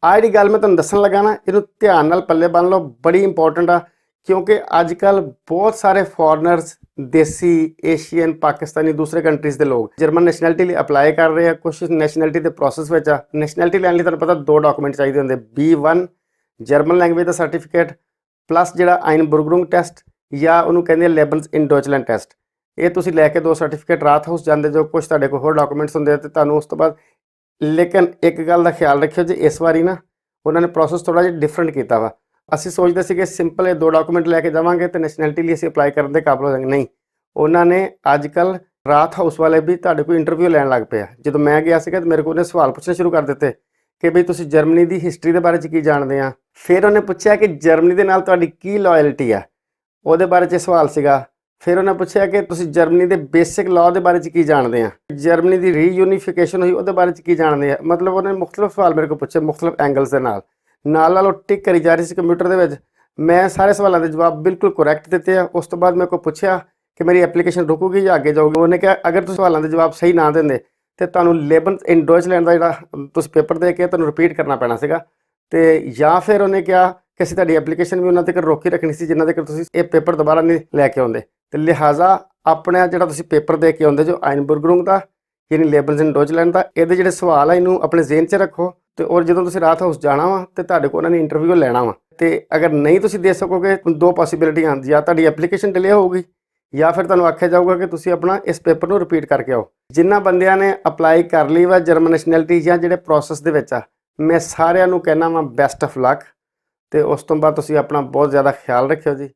ਆ ਜਿਹੜੀ ਗੱਲ ਮੈਂ ਤੁਹਾਨੂੰ ਦੱਸਣ ਲੱਗਾ ਨਾ, ਇਹਨੂੰ ਧਿਆਨ ਨਾਲ ਪੱਲੇ ਬੰਨ ਲਓ, ਬੜੀ ਇੰਪੋਰਟੈਂਟ ਆ। ਕਿਉਂਕਿ ਅੱਜ ਕੱਲ ਬਹੁਤ ਸਾਰੇ ਫੋਰਨਰਸ, ਦੇਸੀ, ਏਸ਼ੀਅਨ, ਪਾਕਿਸਤਾਨੀ, ਦੂਸਰੇ ਕੰਟਰੀਜ਼ ਦੇ ਲੋਕ ਜਰਮਨ ਨੈਸ਼ਨੈਲਿਟੀ ਲਈ ਅਪਲਾਈ ਕਰ ਰਹੇ ਆ। ਕੁਛ ਨੈਸ਼ਨੈਲਿਟੀ ਦੇ ਪ੍ਰੋਸੈਸ ਵਿੱਚ ਆ। ਨੈਸ਼ਨੈਲਿਟੀ ਲੈਣ ਲਈ ਤੁਹਾਨੂੰ ਪਤਾ 2 ਡਾਕੂਮੈਂਟ ਚਾਹੀਦੇ ਹੁੰਦੇ, B1 ਜਰਮਨ ਲੈਂਗੁਏਜ ਦਾ ਸਰਟੀਫਿਕੇਟ ਪਲੱਸ ਜਿਹੜਾ ਆਈਨਬੁਰਗਰੁੰਗ ਟੈਸਟ ਜਾਂ ਉਹਨੂੰ ਕਹਿੰਦੇ ਆ ਲੇਬਲਸ ਇਨ ਡੋਇਚਲੈਂਡ ਟੈਸਟ। ਇਹ ਤੁਸੀਂ ਲੈ ਕੇ 2 ਸਰਟੀਫਿਕੇਟ ਰਾਤ ਹਾਊਸ ਜਾਂਦੇ ਜੋ, ਕੁਛ ਤੁਹਾਡੇ ਕੋਲ ਹੋਰ ਡਾਕੂਮੈਂਟਸ ਹੁੰਦੇ ਆ ਤੇ ਤੁਹਾਨੂੰ ਉਸ ਤੋਂ ਬਾਅਦ। ਲੇਕਿਨ ਇੱਕ ਗੱਲ ਦਾ ਖਿਆਲ ਰੱਖਿਓ ਜੀ, ਇਸ ਵਾਰੀ ਨਾ ਉਹਨਾਂ ਨੇ ਪ੍ਰੋਸੈਸ ਥੋੜ੍ਹਾ ਜਿਹਾ ਡਿਫਰੈਂਟ ਕੀਤਾ ਵਾ। ਅਸੀਂ ਸੋਚਦੇ ਸੀ ਕਿ ਸਿੰਪਲ ਇਹ 2 ਡਾਕੂਮੈਂਟ ਲੈ ਕੇ ਜਾਵਾਂਗੇ ਤੇ ਨੈਸ਼ਨੈਲਿਟੀ ਲਈ ਅਸੀਂ ਅਪਲਾਈ ਕਰਨ ਦੇ ਕਾਬਲ ਹੋ ਜਾਵਾਂਗੇ। ਨਹੀਂ, ਉਹਨਾਂ ਨੇ ਅੱਜ ਕੱਲ੍ਹ ਰਾਤ ਹਾਊਸ ਵਾਲੇ ਵੀ ਤੁਹਾਡੇ ਕੋਲ ਇੰਟਰਵਿਊ ਲੈਣ ਲੱਗ ਪਏ ਆ। ਜਦੋਂ ਮੈਂ ਗਿਆ ਸੀਗਾ ਤੇ ਮੇਰੇ ਕੋਲ ਉਹਨੇ ਸਵਾਲ ਪੁੱਛਣੇ ਸ਼ੁਰੂ ਕਰ ਦਿੱਤੇ ਕਿ ਬਈ ਤੁਸੀਂ ਜਰਮਨੀ ਦੀ ਹਿਸਟਰੀ ਦੇ ਬਾਰੇ 'ਚ ਕੀ ਜਾਣਦੇ ਆ। ਫਿਰ ਉਹਨੇ ਪੁੱਛਿਆ ਕਿ ਜਰਮਨੀ ਦੇ ਨਾਲ ਤੁਹਾਡੀ ਕੀ ਲਾਇਲਟੀ ਆ, ਉਹਦੇ ਬਾਰੇ 'ਚ ਸਵਾਲ ਸੀਗਾ। ਫਿਰ ਉਹਨੇ ਪੁੱਛਿਆ ਕਿ ਤੁਸੀਂ ਜਰਮਨੀ ਦੇ ਬੇਸਿਕ ਲਾਅ ਦੇ ਬਾਰੇ 'ਚ ਕੀ ਜਾਣਦੇ ਆ, ਜਰਮਨੀ ਦੀ ਰੀਯੂਨੀਫਿਕੇਸ਼ਨ ਹੋਈ ਉਹਦੇ ਬਾਰੇ 'ਚ ਕੀ ਜਾਣਦੇ ਆ। ਮਤਲਬ ਉਹਨੇ ਮੁਖਤਲਿਫ ਸਵਾਲ ਮੇਰੇ ਕੋਲ ਪੁੱਛੇ, ਮੁਖਤਲਿਫ ਐਂਗਲਸ ਦੇ ਨਾਲ ਨਾਲ ਉਹ ਟਿਕ ਕਰੀ ਜਾ ਰਹੀ ਸੀ ਕੰਪਿਊਟਰ ਦੇ ਵਿੱਚ। ਮੈਂ ਸਾਰੇ ਸਵਾਲਾਂ ਦੇ ਜਵਾਬ ਬਿਲਕੁਲ ਕਰੈਕਟ ਦਿੱਤੇ ਆ। ਉਸ ਤੋਂ ਬਾਅਦ ਮੇਰੇ ਕੋਲ ਪੁੱਛਿਆ ਕਿ ਮੇਰੀ ਐਪਲੀਕੇਸ਼ਨ ਰੁਕੂਗੀ ਜਾਂ ਅੱਗੇ ਜਾਊਗੀ। ਉਹਨੇ ਕਿਹਾ ਅਗਰ ਤੁਸੀਂ ਸਵਾਲਾਂ ਦੇ ਜਵਾਬ ਸਹੀ ਨਾ ਦਿੰਦੇ ਤੇ ਤੁਹਾਨੂੰ ਲੇਬਲਸ ਇਨ ਡੋਇਚਲੈਂਡ ਦਾ ਜਿਹੜਾ ਤੁਸੀਂ ਪੇਪਰ ਦੇ ਕੇ ਤੁਹਾਨੂੰ ਰਿਪੀਟ ਕਰਨਾ ਪੈਣਾ ਸੀਗਾ। ਤੇ ਜਾਂ ਫਿਰ ਉਹਨੇ ਕਿਹਾ ਕਿ ਅਸੀਂ ਤੁਹਾਡੀ ਐਪਲੀਕੇਸ਼ਨ ਵੀ ਉਹਨਾਂ ਤੱਕ ਰੋਕੀ ਰੱਖਣੀ ਸੀ ਜਿੰਨਾ ਤੱਕ ਤੁਸੀਂ ਇਹ ਪੇਪਰ ਦੁਬਾਰਾ ਨਹੀਂ ਲੈ ਕੇ ਆਉਂਦੇ। ਤੇ ਲਿਹਾਜ਼ਾ ਆਪਣਾ ਜਿਹੜਾ ਤੁਸੀਂ ਪੇਪਰ ਦੇ ਕੇ ਆਉਂਦੇ ਜੋ ਆਈਨਬੁਰਗਰੁੰਗ ਦਾ ਯਾਨੀ ਲੇਬਲਸ ਇਨ ਡੋਇਚਲੈਂਡ ਦਾ, ਇਹਦੇ ਜਿਹੜੇ ਸਵਾਲ ਆ ਇਹਨੂੰ ਆਪਣੇ ਜ਼ਿਹਨ 'ਚ ਰੱਖੋ। ਤੇ ਔਰ ਜਦੋਂ ਤੁਸੀਂ ਰਾਤ ਹਾਊਸ ਜਾਣਾ ਵਾ ਤੇ ਤੁਹਾਡੇ ਕੋਲ ਉਹਨਾਂ ਨੇ ਇੰਟਰਵਿਊ ਲੈਣਾ ਵਾ। ਤੇ ਅਗਰ ਨਹੀਂ ਤੁਸੀਂ ਦੇ ਸਕੋਗੇ, 2 ਪੋਸੀਬਿਲਿਟੀ ਆਉਂਦੀ, ਜਾਂ ਤੁਹਾਡੀ ਐਪਲੀਕੇਸ਼ਨ ਡਿਲੇ ਹੋਊਗੀ ਜਾਂ ਫਿਰ ਤੁਹਾਨੂੰ ਆਖਿਆ ਜਾਊਗਾ ਕਿ ਤੁਸੀਂ ਆਪਣਾ ਇਸ ਪੇਪਰ ਨੂੰ ਰਿਪੀਟ ਕਰਕੇ ਆਓ। ਜਿਨ੍ਹਾਂ ਬੰਦਿਆਂ ਨੇ ਅਪਲਾਈ ਕਰ ਲਈ ਵਾ ਜਰਮਨ ਨੈਸ਼ਨੈਲਿਟੀ ਜਾਂ ਜਿਹੜੇ ਪ੍ਰੋਸੈਸ ਦੇ ਵਿੱਚ ਆ, ਮੈਂ ਸਾਰਿਆਂ ਨੂੰ ਕਹਿਣਾ ਵਾ ਬੈਸਟ ਆਫ ਲੱਕ। ਤੇ ਉਸ ਤੋਂ ਬਾਅਦ ਤੁਸੀਂ ਆਪਣਾ ਬਹੁਤ ਜ਼ਿਆਦਾ ਖਿਆਲ ਰੱਖਿਓ ਜੀ।